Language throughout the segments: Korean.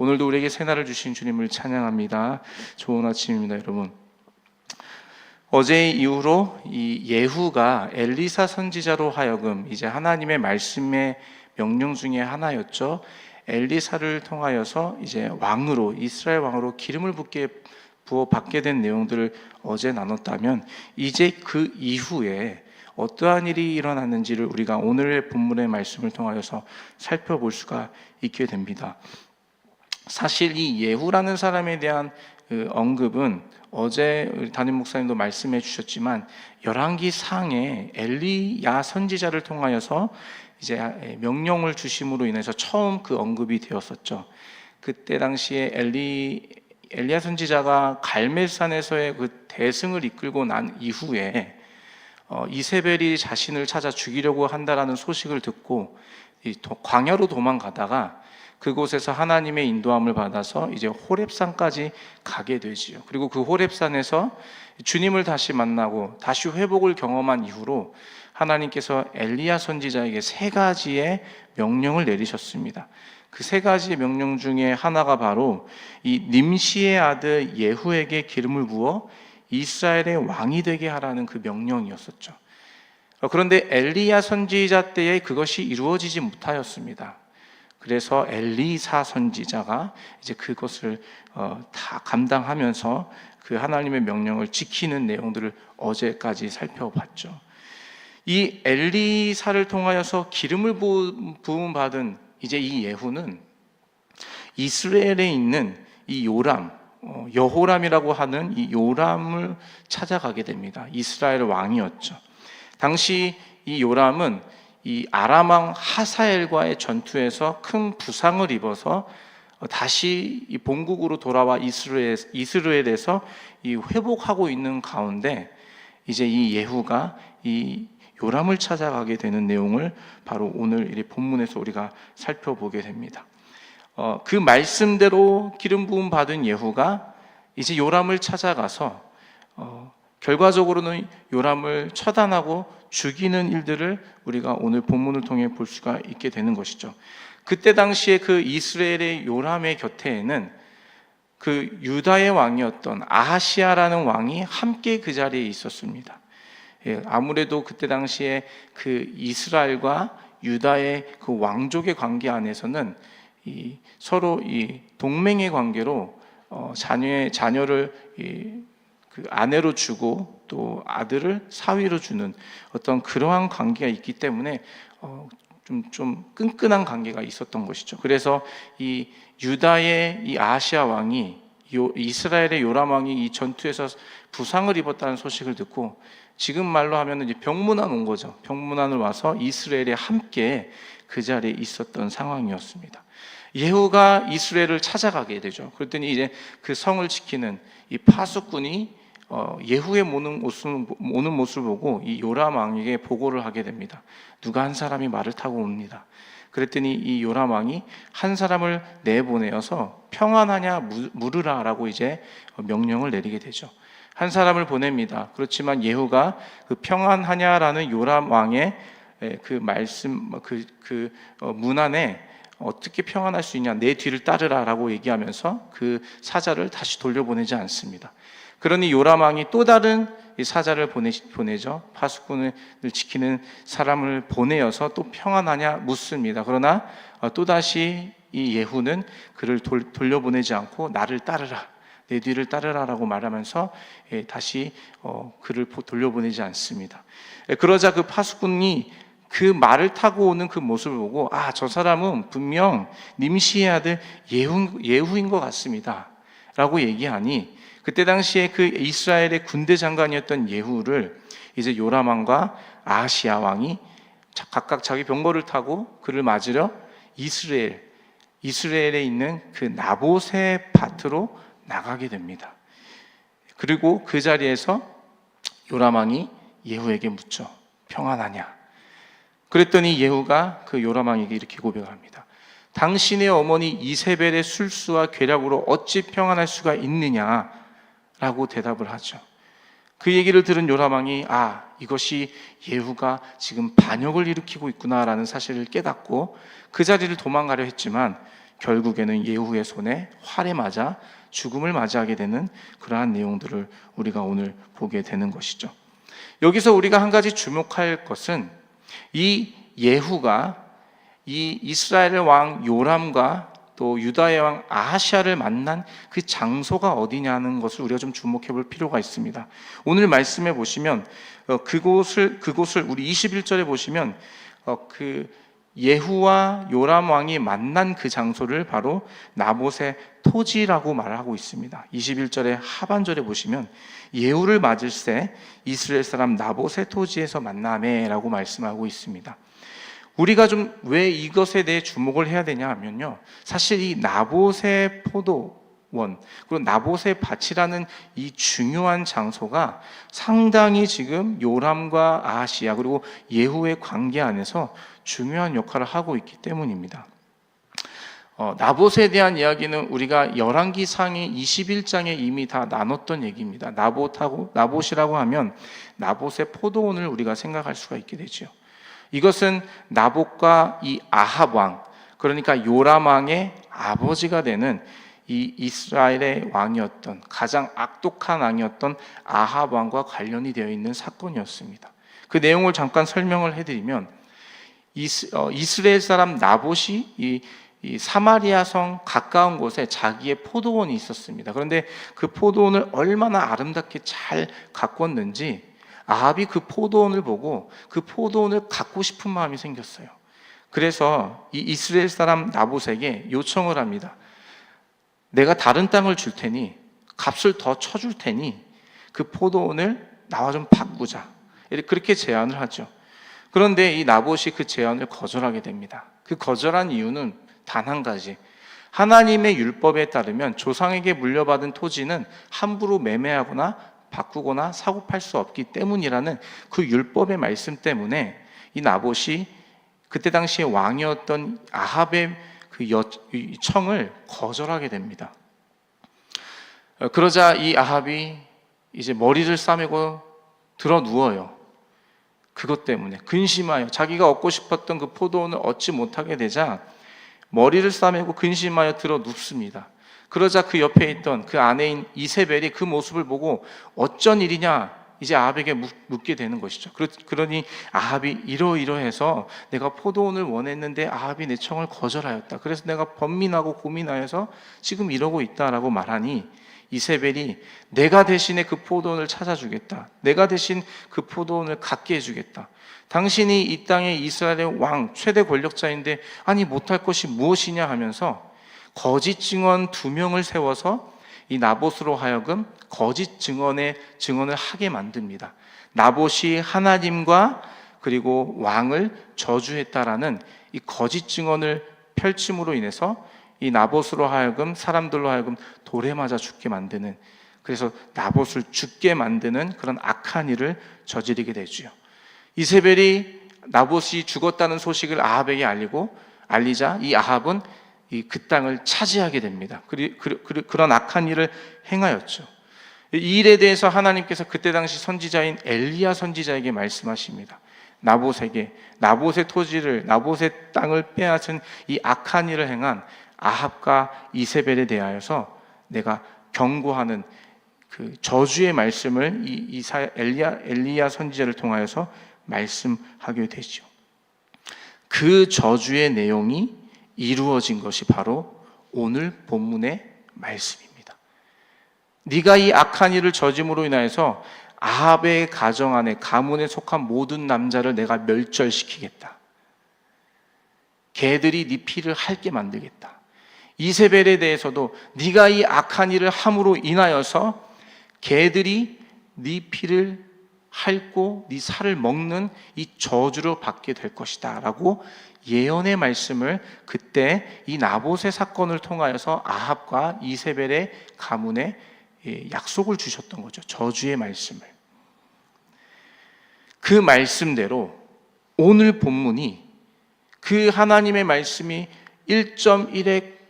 오늘도 우리에게 새날을 주신 주님을 찬양합니다. 좋은 아침입니다, 여러분. 어제 이후로 이 예후가 엘리사 선지자로 하여금 이제 하나님의 말씀의 명령 중에 하나였죠. 엘리사를 통하여서 이제 왕으로, 이스라엘 왕으로 기름을 부어 받게 된 내용들을 어제 나눴다면, 이제 그 이후에 어떠한 일이 일어났는지를 우리가 오늘의 본문의 말씀을 통하여서 살펴볼 수가 있게 됩니다. 사실 이 예후라는 사람에 대한 언급은 어제 우리 담임 목사님도 말씀해 주셨지만 열왕기 상에 엘리야 선지자를 통하여서 이제 명령을 주심으로 인해서 처음 그 언급이 되었었죠. 그때 당시에 엘리야 선지자가 갈멜산에서의 그 대승을 이끌고 난 이후에 이세벨이 자신을 찾아 죽이려고 한다라는 소식을 듣고 광야로 도망가다가 그곳에서 하나님의 인도함을 받아서 이제 호렙산까지 가게 되지요. 그리고 그 호렙산에서 주님을 다시 만나고 다시 회복을 경험한 이후로 하나님께서 엘리야 선지자에게 세 가지의 명령을 내리셨습니다. 그 세 가지의 명령 중에 하나가 바로 이 nim시의 아들 예후에게 기름을 부어 이스라엘의 왕이 되게 하라는 그 명령이었었죠. 그런데 엘리야 선지자 때에 그것이 이루어지지 못하였습니다. 그래서 엘리사 선지자가 이제 그것을 다 감당하면서 그 하나님의 명령을 지키는 내용들을 어제까지 살펴봤죠. 이 엘리사를 통하여서 기름을 부음 받은 이제 이 예후는 이스라엘에 있는 이 요람, 여호람이라고 하는 이 요람을 찾아가게 됩니다. 이스라엘 왕이었죠. 당시 이 요람은 이 아람 왕 하사엘과의 전투에서 큰 부상을 입어서 다시 이 본국으로 돌아와 이스라엘에서 이 회복하고 있는 가운데 이제 이 예후가 이 요람을 찾아가게 되는 내용을 바로 오늘 이 본문에서 우리가 살펴보게 됩니다. 그 말씀대로 기름 부음 받은 예후가 이제 요람을 찾아가서 결과적으로는 요람을 처단하고 죽이는 일들을 우리가 오늘 본문을 통해 볼 수가 있게 되는 것이죠. 그때 당시에 그 이스라엘의 요람의 곁에는 그 유다의 왕이었던 아하시아라는 왕이 함께 그 자리에 있었습니다. 아무래도 그때 당시에 그 이스라엘과 유다의 그 왕족의 관계 안에서는 서로 이 동맹의 관계로 자녀를 그 아내로 주고 또 아들을 사위로 주는 어떤 그러한 관계가 있기 때문에 좀 끈끈한 관계가 있었던 것이죠. 그래서 이 유다의 이 아하시아 왕이 이스라엘의 요람 왕이 이 전투에서 부상을 입었다는 소식을 듣고, 지금 말로 하면 이제 병문안 온 거죠. 병문안을 와서 이스라엘에 함께 그 자리에 있었던 상황이었습니다. 예후가 이스라엘을 찾아가게 되죠. 그랬더니 이제 그 성을 지키는 이 파수꾼이 예후의 오는 모습을 보고 이 요람 왕에게 보고를 하게 됩니다. 누가 한 사람이 말을 타고 옵니다. 그랬더니 이 요람 왕이 한 사람을 내보내어서 평안하냐 물으라라고 이제 명령을 내리게 되죠. 한 사람을 보냅니다. 그렇지만 예후가 그 평안하냐라는 요람 왕의 그 말씀 문 안에 어떻게 평안할 수 있냐, 내 뒤를 따르라라고 얘기하면서 그 사자를 다시 돌려보내지 않습니다. 그러니 요람 왕이 또 다른 이 사자를 보내죠. 파수꾼을 지키는 사람을 보내어서 또 평안하냐 묻습니다. 그러나 또다시 이 예후는 그를 돌려보내지 않고 나를 따르라, 내 뒤를 따르라라고 말하면서 다시 그를 돌려보내지 않습니다. 그러자 그 파수꾼이 그 말을 타고 오는 그 모습을 보고, 저 사람은 분명 nim시의 아들 예후인 것 같습니다 라고 얘기하니, 그때 당시에 그 이스라엘의 군대 장관이었던 예후를 이제 요람 왕과 아하시아 왕이 각각 자기 병거를 타고 그를 맞으려 이스라엘에 있는 그 나봇의 밭으로 나가게 됩니다. 그리고 그 자리에서 요람 왕이 예후에게 묻죠. 평안하냐? 그랬더니 예후가 그 요람 왕에게 이렇게 고백합니다. 당신의 어머니 이세벨의 술수와 괴략으로 어찌 평안할 수가 있느냐? 라고 대답을 하죠. 그 얘기를 들은 요람 왕이 이것이 예후가 지금 반역을 일으키고 있구나라는 사실을 깨닫고 그 자리를 도망가려 했지만 결국에는 예후의 손에 활에 맞아 죽음을 맞이하게 되는 그러한 내용들을 우리가 오늘 보게 되는 것이죠. 여기서 우리가 한 가지 주목할 것은 이 예후가 이 이스라엘의 왕 요람과 또 유다의 왕 아하시아를 만난 그 장소가 어디냐는 것을 우리가 좀 주목해 볼 필요가 있습니다. 오늘 말씀에 보시면 그곳을 우리 21절에 보시면 그 예후와 요람 왕이 만난 그 장소를 바로 나봇의 토지라고 말하고 있습니다. 21절의 하반절에 보시면 예후를 맞을 새 이스라엘 사람 나봇의 토지에서 만나매라고 말씀하고 있습니다. 우리가 좀 왜 이것에 대해 주목을 해야 되냐 하면요, 사실 이 나봇의 포도원 그리고 나봇의 밭이라는 이 중요한 장소가 상당히 지금 요람과 아하시야 그리고 예후의 관계 안에서 중요한 역할을 하고 있기 때문입니다. 나봇에 대한 이야기는 우리가 열왕기상의 21장에 이미 다 나눴던 얘기입니다. 나봇이라고 하면 나봇의 포도원을 우리가 생각할 수가 있게 되죠. 이것은 나봇과 이 아합 왕, 그러니까 요람 왕의 아버지가 되는 이 이스라엘의 왕이었던 가장 악독한 왕이었던 아합 왕과 관련이 되어 있는 사건이었습니다. 그 내용을 잠깐 설명을 해드리면 이스라엘 사람 나봇이 이 사마리아 성 가까운 곳에 자기의 포도원이 있었습니다. 그런데 그 포도원을 얼마나 아름답게 잘 가꿨는지 아합이 그 포도원을 보고 그 포도원을 갖고 싶은 마음이 생겼어요. 그래서 이 이스라엘 사람 나봇에게 요청을 합니다. 내가 다른 땅을 줄 테니, 값을 더 쳐줄 테니 그 포도원을 나와 좀 바꾸자, 그렇게 제안을 하죠. 그런데 이 나봇이 그 제안을 거절하게 됩니다. 그 거절한 이유는 단 한 가지, 하나님의 율법에 따르면 조상에게 물려받은 토지는 함부로 매매하거나 바꾸거나 사고 팔 수 없기 때문이라는 그 율법의 말씀 때문에 이 나봇이 그때 당시에 왕이었던 아합의 그 청을 거절하게 됩니다. 그러자 이 아합이 이제 머리를 싸매고 들어 누워요. 그것 때문에 근심하여 자기가 얻고 싶었던 그 포도원을 얻지 못하게 되자 머리를 싸매고 근심하여 들어 눕습니다. 그러자 그 옆에 있던 그 아내인 이세벨이 그 모습을 보고 어쩐 일이냐 이제 아합에게 묻게 되는 것이죠. 그러니 아합이 이러이러해서 내가 포도원을 원했는데 아합이 내 청을 거절하였다. 그래서 내가 번민하고 고민하여서 지금 이러고 있다라고 말하니 이세벨이 내가 대신에 그 포도원을 찾아주겠다. 내가 대신 그 포도원을 갖게 해주겠다. 당신이 이 땅의 이스라엘의 왕 최대 권력자인데 아니 못할 것이 무엇이냐 하면서 거짓 증언 2명을 세워서 이 나봇으로 하여금 거짓 증언을 하게 만듭니다. 나봇이 하나님과 그리고 왕을 저주했다라는 이 거짓 증언을 펼침으로 인해서 이 나봇으로 하여금 사람들로 하여금 돌에 맞아 죽게 만드는, 그래서 나봇을 죽게 만드는 그런 악한 일을 저지르게 되죠. 이세벨이 나봇이 죽었다는 소식을 아합에게 알리자 이 아합은 그 땅을 차지하게 됩니다. 그런 악한 일을 행하였죠. 이 일에 대해서 하나님께서 그때 당시 선지자인 엘리야 선지자에게 말씀하십니다. 나봇의 토지를, 나봇의 땅을 빼앗은 이 악한 일을 행한 아합과 이세벨에 대하여서 내가 경고하는 그 저주의 말씀을 엘리야 선지자를 통하여서 말씀하게 되죠. 그 저주의 내용이 이루어진 것이 바로 오늘 본문의 말씀입니다. 네가 이 악한 일을 저짐으로 인하여서 아합의 가정 안에 가문에 속한 모든 남자를 내가 멸절시키겠다. 개들이 네 피를 핥게 만들겠다. 이세벨에 대해서도 네가 이 악한 일을 함으로 인하여서 개들이 네 피를 핥고 네 살을 먹는 이 저주를 받게 될 것이다 라고 예언의 말씀을 그때 이 나봇의 사건을 통하여서 아합과 이세벨의 가문에 약속을 주셨던 거죠. 저주의 말씀을. 그 말씀대로 오늘 본문이 그 하나님의 말씀이 1.1획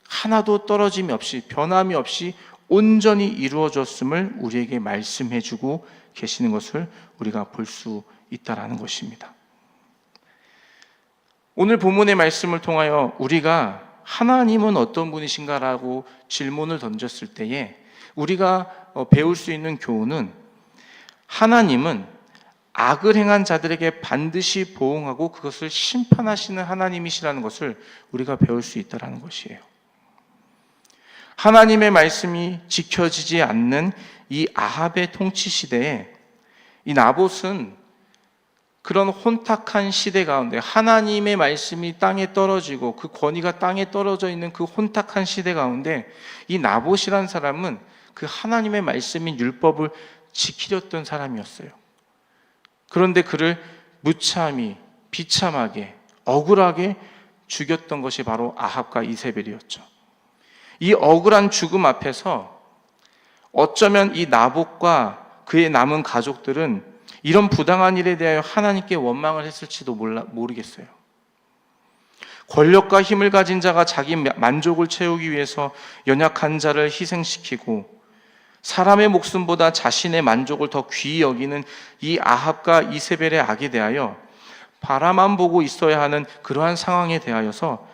하나도 떨어짐이 없이 변함이 없이 온전히 이루어졌음을 우리에게 말씀해 주고 계시는 것을 우리가 볼 수 있다라는 것입니다. 오늘 본문의 말씀을 통하여 우리가 하나님은 어떤 분이신가라고 질문을 던졌을 때에 우리가 배울 수 있는 교훈은 하나님은 악을 행한 자들에게 반드시 보응하고 그것을 심판하시는 하나님이시라는 것을 우리가 배울 수 있다는 것이에요. 하나님의 말씀이 지켜지지 않는 이 아합의 통치 시대에 이 나봇은 그런 혼탁한 시대 가운데 하나님의 말씀이 땅에 떨어지고 그 권위가 땅에 떨어져 있는 그 혼탁한 시대 가운데 이 나봇이라는 사람은 그 하나님의 말씀인 율법을 지키려던 사람이었어요. 그런데 그를 무참히 비참하게 억울하게 죽였던 것이 바로 아합과 이세벨이었죠. 이 억울한 죽음 앞에서 어쩌면 이 나봇과 그의 남은 가족들은 이런 부당한 일에 대하여 하나님께 원망을 했을지도 모르겠어요. 권력과 힘을 가진 자가 자기 만족을 채우기 위해서 연약한 자를 희생시키고 사람의 목숨보다 자신의 만족을 더 귀히 여기는 이 아합과 이세벨의 악에 대하여 바라만 보고 있어야 하는 그러한 상황에 대하여서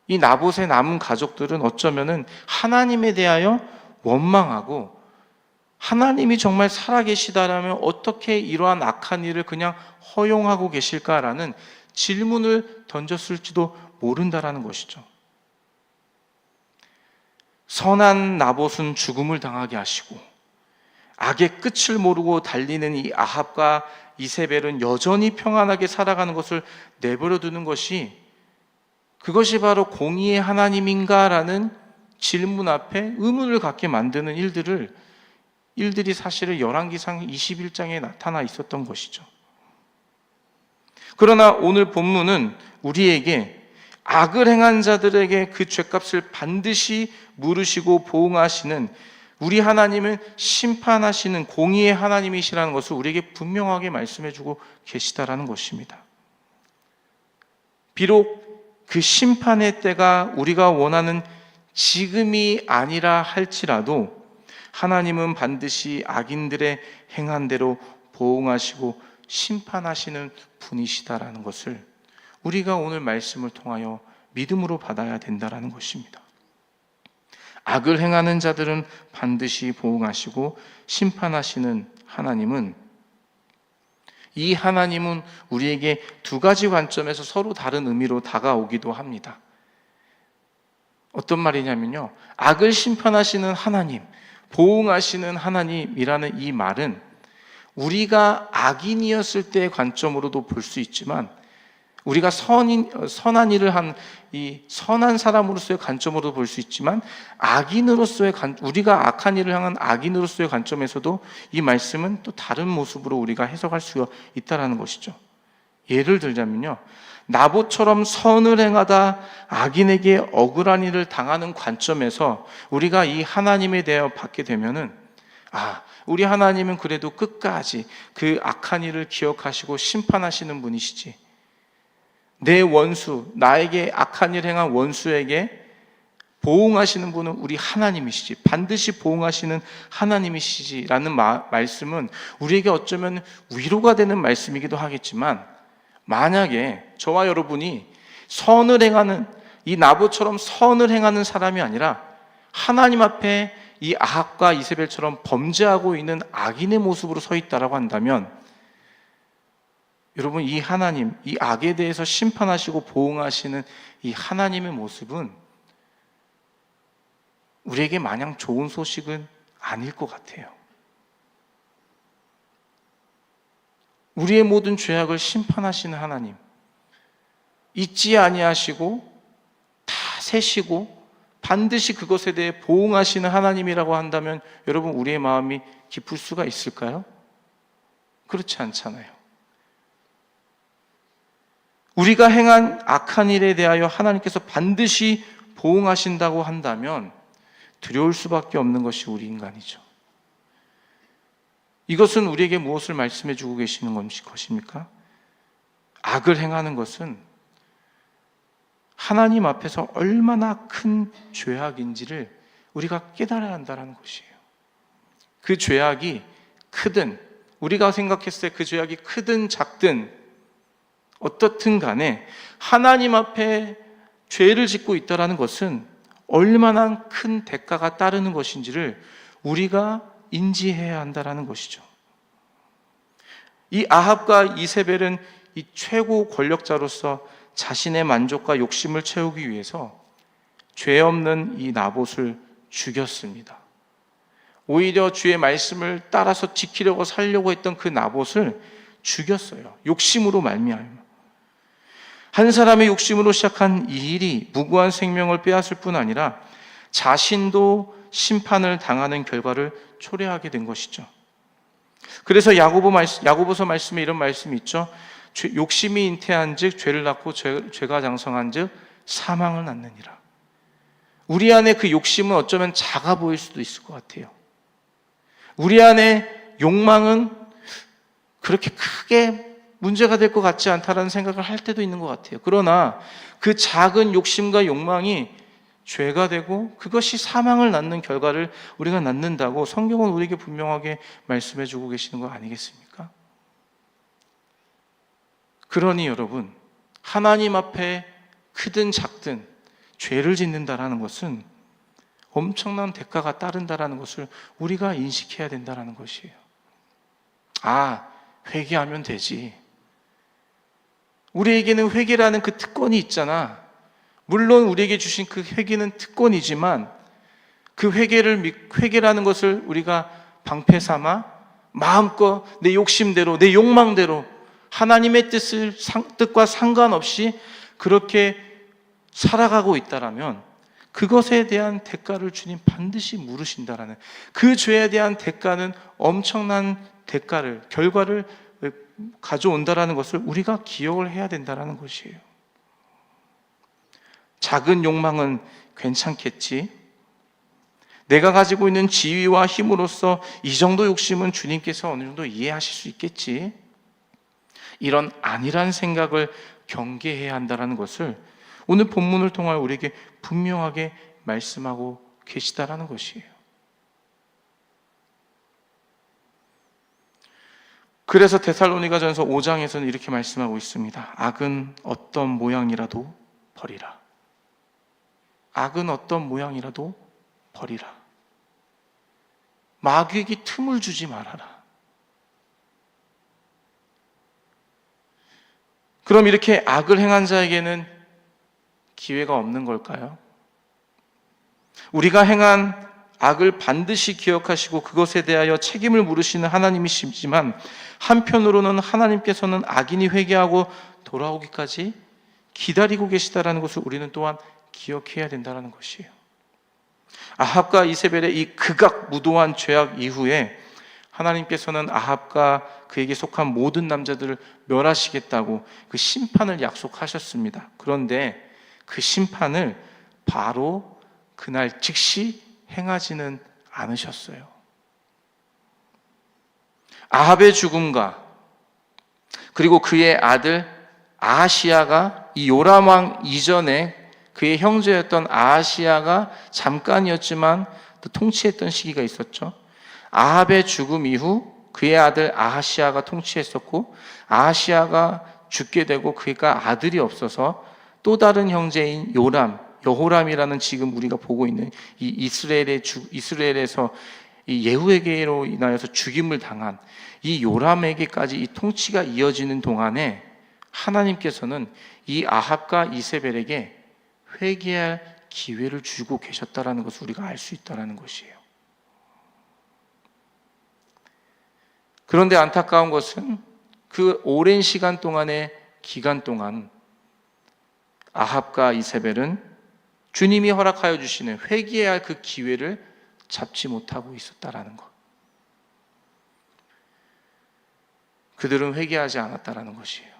이 나봇의 남은 가족들은 어쩌면은 하나님에 대하여 원망하고 하나님이 정말 살아계시다라면 어떻게 이러한 악한 일을 그냥 허용하고 계실까라는 질문을 던졌을지도 모른다라는 것이죠. 선한 나봇은 죽음을 당하게 하시고 악의 끝을 모르고 달리는 이 아합과 이세벨은 여전히 평안하게 살아가는 것을 내버려 두는 것이 그것이 바로 공의의 하나님인가라는 질문 앞에 의문을 갖게 만드는 일들이 사실은 열왕기상 21장에 나타나 있었던 것이죠. 그러나 오늘 본문은 우리에게 악을 행한 자들에게 그 죄값을 반드시 물으시고 보응하시는 우리 하나님은 심판하시는 공의의 하나님이시라는 것을 우리에게 분명하게 말씀해주고 계시다라는 것입니다. 비록 그 심판의 때가 우리가 원하는 지금이 아니라 할지라도 하나님은 반드시 악인들의 행한 대로 보응하시고 심판하시는 분이시다라는 것을 우리가 오늘 말씀을 통하여 믿음으로 받아야 된다라는 것입니다. 악을 행하는 자들은 반드시 보응하시고 심판하시는 하나님은 이 하나님은 우리에게 두 가지 관점에서 서로 다른 의미로 다가오기도 합니다. 어떤 말이냐면요, 악을 심판하시는 하나님, 보응하시는 하나님이라는 이 말은 우리가 악인이었을 때의 관점으로도 볼 수 있지만 우리가 선한 일을 한 이 선한 사람으로서의 관점으로도 볼 수 있지만 악인으로서의 우리가 악한 일을 향한 악인으로서의 관점에서도 이 말씀은 또 다른 모습으로 우리가 해석할 수가 있다는 것이죠. 예를 들자면요, 나봇처럼 선을 행하다 악인에게 억울한 일을 당하는 관점에서 우리가 이 하나님에 대하여 받게 되면은 우리 하나님은 그래도 끝까지 그 악한 일을 기억하시고 심판하시는 분이시지, 내 원수, 나에게 악한 일 행한 원수에게 보응하시는 분은 우리 하나님이시지, 반드시 보응하시는 하나님이시지라는 말씀은 우리에게 어쩌면 위로가 되는 말씀이기도 하겠지만, 만약에 저와 여러분이 선을 행하는 이 나봇처럼 선을 행하는 사람이 아니라 하나님 앞에 이 아합과 이세벨처럼 범죄하고 있는 악인의 모습으로 서 있다라고 한다면, 여러분, 이 하나님, 이 악에 대해서 심판하시고 보응하시는 이 하나님의 모습은 우리에게 마냥 좋은 소식은 아닐 것 같아요. 우리의 모든 죄악을 심판하시는 하나님, 잊지 아니하시고 다 세시고 반드시 그것에 대해 보응하시는 하나님이라고 한다면 여러분, 우리의 마음이 기쁠 수가 있을까요? 그렇지 않잖아요. 우리가 행한 악한 일에 대하여 하나님께서 반드시 보응하신다고 한다면 두려울 수밖에 없는 것이 우리 인간이죠. 이것은 우리에게 무엇을 말씀해 주고 계시는 것입니까? 악을 행하는 것은 하나님 앞에서 얼마나 큰 죄악인지를 우리가 깨달아야 한다는 것이에요. 그 죄악이 크든, 우리가 생각했을 때 그 죄악이 크든 작든 어떻든 간에 하나님 앞에 죄를 짓고 있다는 것은 얼마나 큰 대가가 따르는 것인지를 우리가 인지해야 한다는 것이죠. 이 아합과 이세벨은 이 최고 권력자로서 자신의 만족과 욕심을 채우기 위해서 죄 없는 이 나봇을 죽였습니다. 오히려 주의 말씀을 따라서 지키려고 살려고 했던 그 나봇을 죽였어요. 욕심으로 말미암아. 한 사람의 욕심으로 시작한 이 일이 무고한 생명을 빼앗을 뿐 아니라 자신도 심판을 당하는 결과를 초래하게 된 것이죠. 그래서 야고보서 말씀에 이런 말씀이 있죠. 욕심이 잉태한 즉 죄를 낳고 죄가 장성한 즉 사망을 낳느니라. 우리 안에 그 욕심은 어쩌면 작아 보일 수도 있을 것 같아요. 우리 안에 욕망은 그렇게 크게 문제가 될 것 같지 않다라는 생각을 할 때도 있는 것 같아요. 그러나 그 작은 욕심과 욕망이 죄가 되고 그것이 사망을 낳는 결과를 우리가 낳는다고 성경은 우리에게 분명하게 말씀해 주고 계시는 거 아니겠습니까? 그러니 여러분, 하나님 앞에 크든 작든 죄를 짓는다라는 것은 엄청난 대가가 따른다라는 것을 우리가 인식해야 된다라는 것이에요. 회개하면 되지. 우리에게는 회개라는 그 특권이 있잖아. 물론 우리에게 주신 그 회개는 특권이지만 그 회개라는 것을 우리가 방패 삼아 마음껏 내 욕심대로, 내 욕망대로 하나님의 뜻과 상관없이 그렇게 살아가고 있다라면 그것에 대한 대가를 주님 반드시 물으신다라는, 그 죄에 대한 대가는 엄청난 결과를 가져온다라는 것을 우리가 기억을 해야 된다라는 것이에요. 작은 욕망은 괜찮겠지. 내가 가지고 있는 지위와 힘으로써 이 정도 욕심은 주님께서 어느 정도 이해하실 수 있겠지. 이런 안일한 생각을 경계해야 한다는 것을 오늘 본문을 통하여 우리에게 분명하게 말씀하고 계시다라는 것이에요. 그래서 데살로니가전서 5장에서는 이렇게 말씀하고 있습니다. 악은 어떤 모양이라도 버리라. 악은 어떤 모양이라도 버리라. 마귀에게 틈을 주지 말아라. 그럼 이렇게 악을 행한 자에게는 기회가 없는 걸까요? 우리가 행한 악을 반드시 기억하시고 그것에 대하여 책임을 물으시는 하나님이시지만 한편으로는 하나님께서는 악인이 회개하고 돌아오기까지 기다리고 계시다라는 것을 우리는 또한 기억해야 된다는 것이에요. 아합과 이세벨의 이 극악무도한 죄악 이후에 하나님께서는 아합과 그에게 속한 모든 남자들을 멸하시겠다고 그 심판을 약속하셨습니다. 그런데 그 심판을 바로 그날 즉시 행하지는 않으셨어요. 아합의 죽음과 그리고 그의 아들 아하시야가 이 요람 왕 이전에 그의 형제였던 아하시야가 잠깐이었지만 또 통치했던 시기가 있었죠. 아합의 죽음 이후 그의 아들 아하시야가 통치했었고 아하시야가 죽게 되고 그가 아들이 없어서 또 다른 형제인 여호람이라는 지금 우리가 보고 있는 이 이스라엘에서 이 예후에게로 인하여서 죽임을 당한 이 요람에게까지 이 통치가 이어지는 동안에 하나님께서는 이 아합과 이세벨에게 회개할 기회를 주고 계셨다라는 것을 우리가 알 수 있다라는 것이에요. 그런데 안타까운 것은 그 오랜 시간 동안 아합과 이세벨은 주님이 허락하여 주시는 회개해야 할 그 기회를 잡지 못하고 있었다라는 것. 그들은 회개하지 않았다라는 것이에요.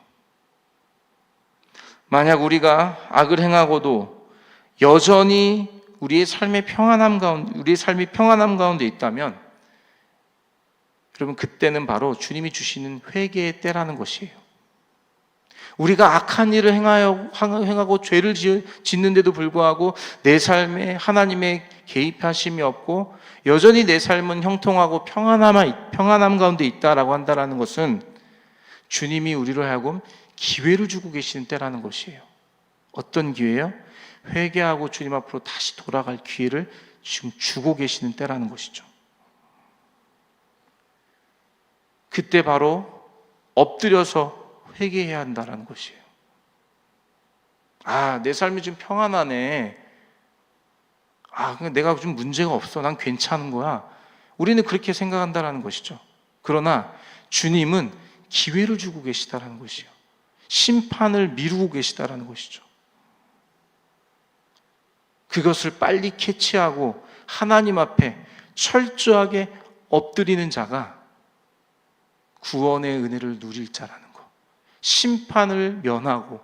만약 우리가 악을 행하고도 여전히 우리의 삶이 평안함 가운데 있다면 여러분, 그때는 바로 주님이 주시는 회개의 때라는 것이에요. 우리가 악한 일을 행하고 죄를 짓는데도 불구하고 내 삶에 하나님의 개입하심이 없고 여전히 내 삶은 형통하고 평안함 가운데 있다라고 한다는 것은 주님이 우리로 하여금 기회를 주고 계시는 때라는 것이에요. 어떤 기회요? 회개하고 주님 앞으로 다시 돌아갈 기회를 지금 주고 계시는 때라는 것이죠. 그때 바로 엎드려서 회개해야 한다는 것이에요. 내 삶이 좀 평안하네. 내가 좀 문제가 없어. 난 괜찮은 거야. 우리는 그렇게 생각한다는 것이죠. 그러나 주님은 기회를 주고 계시다는 것이에요. 심판을 미루고 계시다는 것이죠. 그것을 빨리 캐치하고 하나님 앞에 철저하게 엎드리는 자가 구원의 은혜를 누릴 자라는 것. 심판을 면하고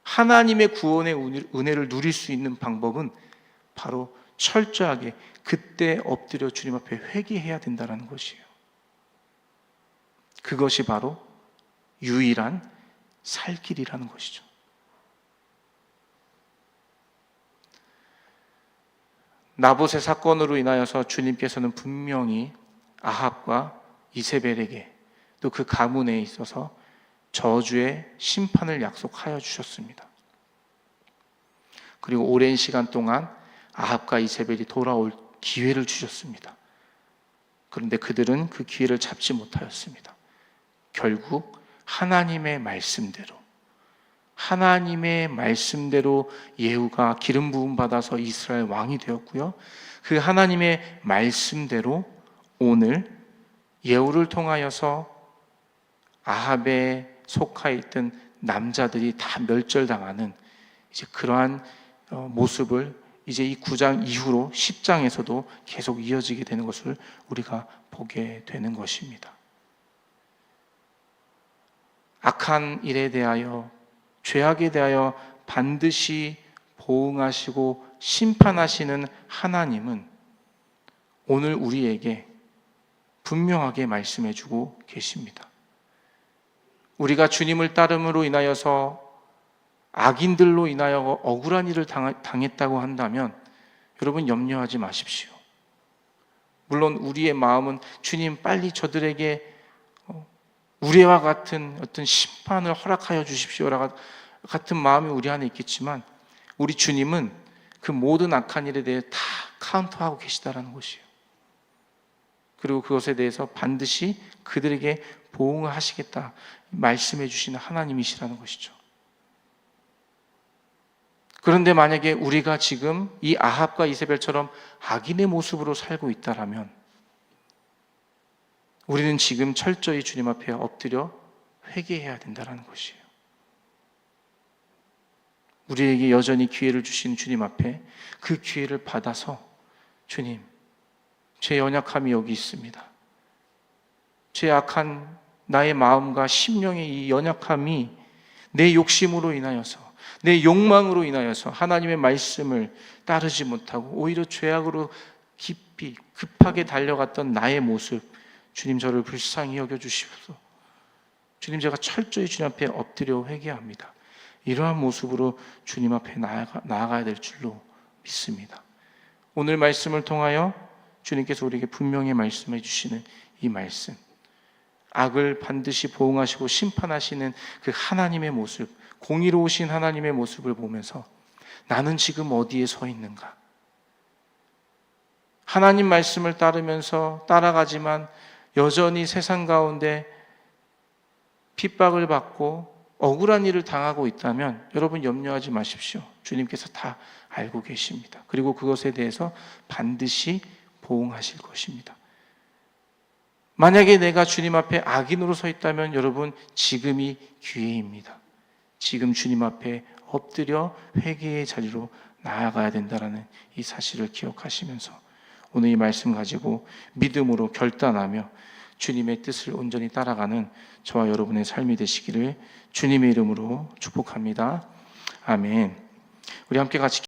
하나님의 구원의 은혜를 누릴 수 있는 방법은 바로 철저하게 그때 엎드려 주님 앞에 회개해야 된다는 것이에요. 그것이 바로 유일한 살 길이라는 것이죠. 나봇의 사건으로 인하여서 주님께서는 분명히 아합과 이세벨에게 또 그 가문에 있어서 저주의 심판을 약속하여 주셨습니다. 그리고 오랜 시간 동안 아합과 이세벨이 돌아올 기회를 주셨습니다. 그런데 그들은 그 기회를 잡지 못하였습니다. 결국 하나님의 말씀대로 예후가 기름 부음 받아서 이스라엘 왕이 되었고요. 그 하나님의 말씀대로 오늘 예후를 통하여서 아합에 속하 있던 남자들이 다 멸절당하는 이제 그러한 모습을 이제 이 9장 이후로 10장에서도 계속 이어지게 되는 것을 우리가 보게 되는 것입니다. 악한 일에 대하여, 죄악에 대하여 반드시 보응하시고 심판하시는 하나님은 오늘 우리에게 분명하게 말씀해 주고 계십니다. 우리가 주님을 따름으로 인하여서 악인들로 인하여 억울한 일을 당했다고 한다면 여러분 염려하지 마십시오. 물론 우리의 마음은 주님 빨리 저들에게 우리와 같은 어떤 심판을 허락하여 주십시오 같은 마음이 우리 안에 있겠지만 우리 주님은 그 모든 악한 일에 대해 다 카운트하고 계시다라는 것이에요. 그리고 그것에 대해서 반드시 그들에게 보응을 하시겠다 말씀해 주시는 하나님이시라는 것이죠. 그런데 만약에 우리가 지금 이 아합과 이세벨처럼 악인의 모습으로 살고 있다라면 우리는 지금 철저히 주님 앞에 엎드려 회개해야 된다는 것이에요. 우리에게 여전히 기회를 주신 주님 앞에 그 기회를 받아서 주님, 제 연약함이 여기 있습니다. 제 악한 나의 마음과 심령의 이 연약함이 내 욕심으로 인하여서 내 욕망으로 인하여서 하나님의 말씀을 따르지 못하고 오히려 죄악으로 깊이 급하게 달려갔던 나의 모습, 주님 저를 불쌍히 여겨주시옵소서. 주님 제가 철저히 주님 앞에 엎드려 회개합니다. 이러한 모습으로 주님 앞에 나아가야 될 줄로 믿습니다. 오늘 말씀을 통하여 주님께서 우리에게 분명히 말씀해 주시는 이 말씀, 악을 반드시 보응하시고 심판하시는 그 하나님의 모습, 공의로우신 하나님의 모습을 보면서 나는 지금 어디에 서 있는가? 하나님 말씀을 따라가지만 여전히 세상 가운데 핍박을 받고 억울한 일을 당하고 있다면 여러분 염려하지 마십시오. 주님께서 다 알고 계십니다. 그리고 그것에 대해서 반드시 보응하실 것입니다. 만약에 내가 주님 앞에 악인으로 서 있다면 여러분 지금이 기회입니다. 지금 주님 앞에 엎드려 회개의 자리로 나아가야 된다는 이 사실을 기억하시면서 오늘 이 말씀 가지고 믿음으로 결단하며 주님의 뜻을 온전히 따라가는 저와 여러분의 삶이 되시기를 주님의 이름으로 축복합니다. 아멘. 우리 함께 같이